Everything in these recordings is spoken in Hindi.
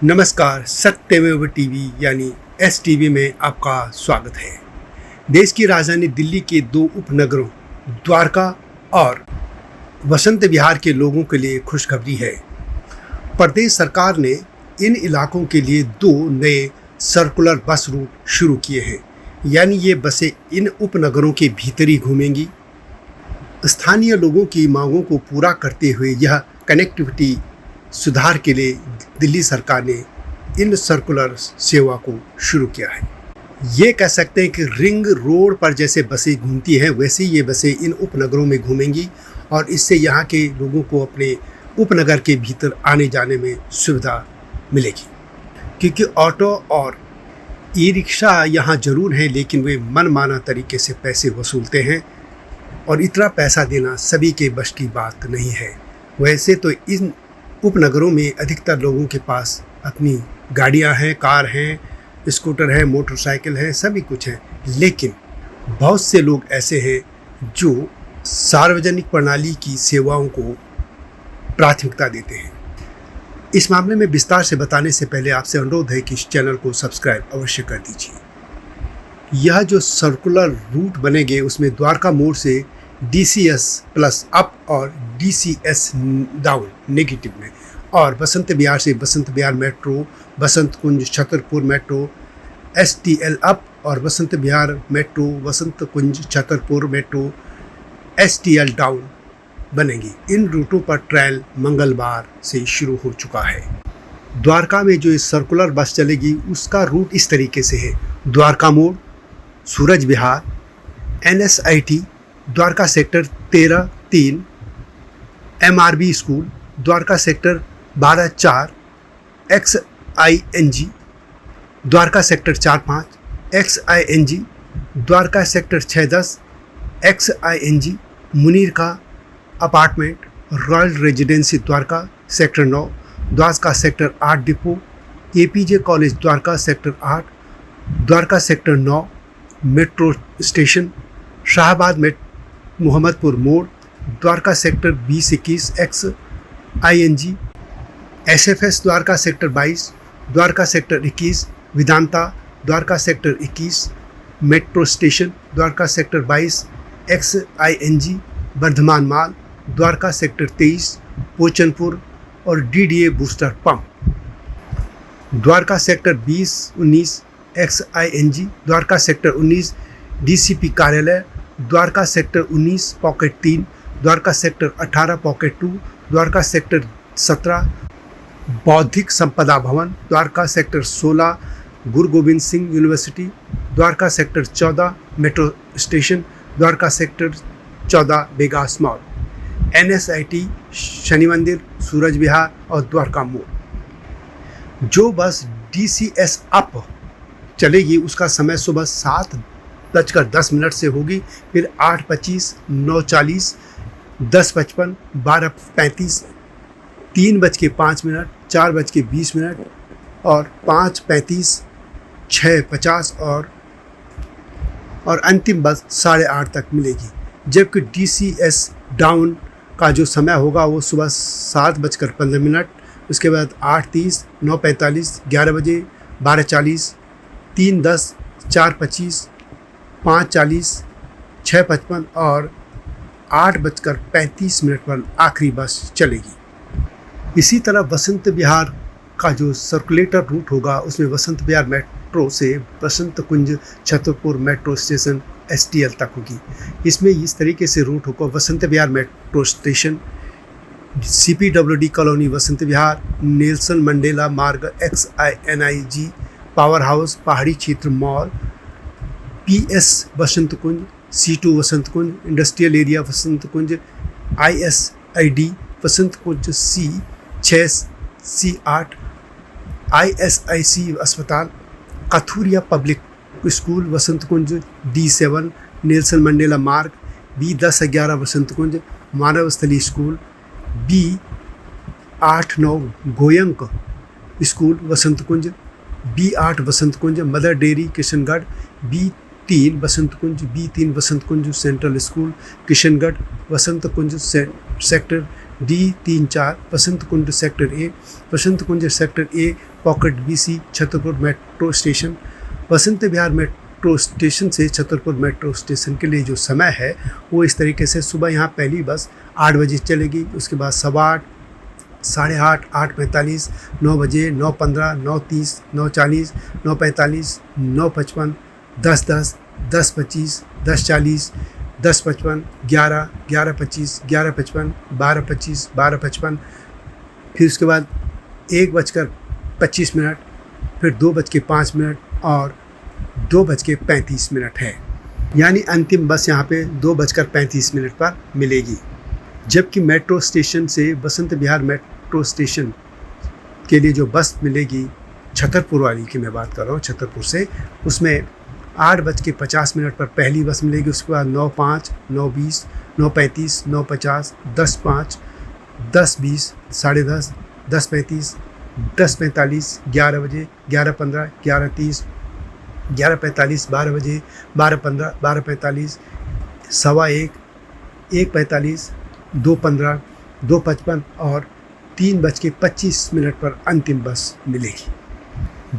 नमस्कार, सत्यमेव टीवी यानी एस टीवी में आपका स्वागत है। देश की राजधानी दिल्ली के दो उपनगरों द्वारका और वसंत विहार के लोगों के लिए खुशखबरी है। प्रदेश सरकार ने इन इलाकों के लिए दो नए सर्कुलर बस रूट शुरू किए हैं, यानी ये बसें इन उपनगरों के भीतर ही घूमेंगी। स्थानीय लोगों की मांगों को पूरा करते हुए यह कनेक्टिविटी सुधार के लिए दिल्ली सरकार ने इन सर्कुलर सेवा को शुरू किया है। ये कह सकते हैं कि रिंग रोड पर जैसे बसें घूमती हैं वैसे ही ये बसें इन उपनगरों में घूमेंगी और इससे यहाँ के लोगों को अपने उपनगर के भीतर आने जाने में सुविधा मिलेगी। क्योंकि ऑटो और ई रिक्शा यहाँ ज़रूर हैं, लेकिन वे मनमाना तरीके से पैसे वसूलते हैं और इतना पैसा देना सभी के बस की बात नहीं है। वैसे तो इन उपनगरों में अधिकतर लोगों के पास अपनी गाड़ियां हैं, कार हैं, स्कूटर हैं, मोटरसाइकिल हैं, सभी कुछ है। लेकिन बहुत से लोग ऐसे हैं जो सार्वजनिक प्रणाली की सेवाओं को प्राथमिकता देते हैं। इस मामले में विस्तार से बताने से पहले आपसे अनुरोध है कि इस चैनल को सब्सक्राइब अवश्य कर दीजिए। यह जो सर्कुलर रूट बनेंगे उसमें द्वारका मोड़ से DCS प्लस अप और DCS डाउन नेगेटिव में, और वसंत विहार से वसंत विहार मेट्रो, वसंत कुंज छतरपुर मेट्रो, STL अप और वसंत विहार मेट्रो, वसंत कुंज छतरपुर मेट्रो, STL डाउन बनेंगी। इन रूटों पर ट्रायल मंगलवार से शुरू हो चुका है। द्वारका में जो इस सर्कुलर बस चलेगी उसका रूट इस तरीके से है: द्वारका मोड़, Suraj Vihar, NSIT, Dwarka sector 13-3, MRB school, Dwarka sector 12-4, XING, Dwarka sector 4-5, XING, Dwarka sector 6-10, XING, Munir का apartment, royal residency Dwarka sector 9, Dwarka sector 8 depot, APJ college Dwarka sector 8, Dwarka sector 9 metro station, Shahbad में मोहम्मदपुर मोड़, Dwarka sector 20-21 XING, SFS Dwarka sector 22, Dwarka sector 21 Vedanta, Dwarka sector 21 metro station, Dwarka sector 22 XING, Varthaman माल, द्वारका सेक्टर 23 पोचनपुर और DDA booster pump, Dwarka sector 20-19 XING, Dwarka sector 19 DCP कार्यालय, Dwarka sector 19 pocket 3, Dwarka sector 18 pocket 2, Dwarka sector 17 बौद्धिक संपदा भवन, द्वारका सेक्टर 16 गुरु Govind Singh university, Dwarka sector 14 metro station, Dwarka sector 14 Begas mall, NSIT Shani मंदिर, सूरज विहार और द्वारका मोड़। जो बस DCS अप चलेगी उसका समय सुबह 7:10 से होगी, फिर 8:25, 9:40, 10:55, 12:35, 3:05, 4:20 और 5:35, 6:50 और अंतिम बस 8:30 तक मिलेगी। जबकि DCS डाउन का जो समय होगा वो सुबह 7:15, उसके बाद 8:30, 9:45, 11 बजे, 12:40, 3:10, 4:25, 5:40, 6:55 और 8:35 पर आखिरी बस चलेगी। इसी तरह वसंत विहार का जो सर्कुलेटर रूट होगा उसमें वसंत विहार मेट्रो से वसंत कुंज छतरपुर मेट्रो स्टेशन STL तक होगी। इसमें इस तरीके से रूट होगा: Vasant Vihar metro station, CPWD colony Vasant Vihar, Nelson Mandela मार्ग, XINIG पावर हाउस, पहाड़ी क्षेत्र मॉल, PS वसंत कुंज, C2 वसंत कुंज, इंडस्ट्रियल एरिया वसंत कुंज, ISID वसंत कुंज, C6 C8, ISIC अस्पताल, कथूरिया पब्लिक स्कूल वसंत कुंज, D7 नेल्सन मंडेला मार्ग, B10-11 वसंत कुंज, मानव स्थली school, B8-9 गोयंक school Vasant Kunj, B8 Vasant Kunj, mother dairy Kishangarh, B3 Vasant Kunj, B3 Vasant Kunj central school Kishangarh, Vasant Kunj sector D34 Vasant Kunj sector A, Vasant Kunj sector A pocket BC Chhatarpur metro station. Vasant Vihar metro station से छतरपुर मेट्रो स्टेशन के लिए जो समय है वो इस तरीके से, सुबह यहाँ पहली बस 8 बजे चलेगी, उसके बाद 8:15, 8:30, 8:45, 9 बजे, 9:15, 9:30, 9:40, 9:45, 9:55, 10:10, 10:25, 10:40, 10:55, 11, 11:25, 11:55, 12:25, 12:55, फिर उसके बाद 1:25, फिर 2:05 और 2:35 है। यानी अंतिम बस यहाँ पे 2:35 पर मिलेगी। जबकि मेट्रो स्टेशन से वसंत विहार मेट्रो स्टेशन के लिए जो बस मिलेगी, छतरपुर वाली की मैं बात कर रहा हूँ, छतरपुर से, उसमें 8:50 पर पहली बस मिलेगी। उसके बाद 9:05, 9:20, 9:35, 9:50, 10:05, 10:20, 10:30, 10:35, 10:45, 11 बजे, 11:15, 11:30, 11:45, 12 बजे, 12:15, 12:45, 1:15, 1:45, 2:15, 2:55 और 3:25 पर अंतिम बस मिलेगी।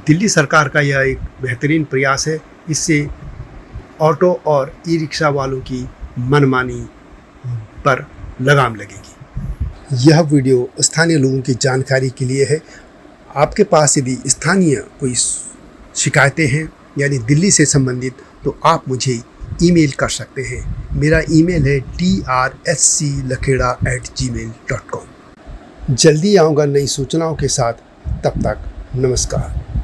दिल्ली सरकार का यह एक बेहतरीन प्रयास है। इससे ऑटो और ई-रिक्शा वालों की मनमानी पर लगाम लगेगी। यह वीडियो स्थानीय लोगों की जानकारी के लिए है। आपके पास यदि स्थानीय कोई शिकायतें हैं यानी दिल्ली से संबंधित, तो आप मुझे ईमेल कर सकते हैं। मेरा ईमेल है drsclakheda@gmail.com। जल्दी आऊँगा नई सूचनाओं के साथ। तब तक नमस्कार।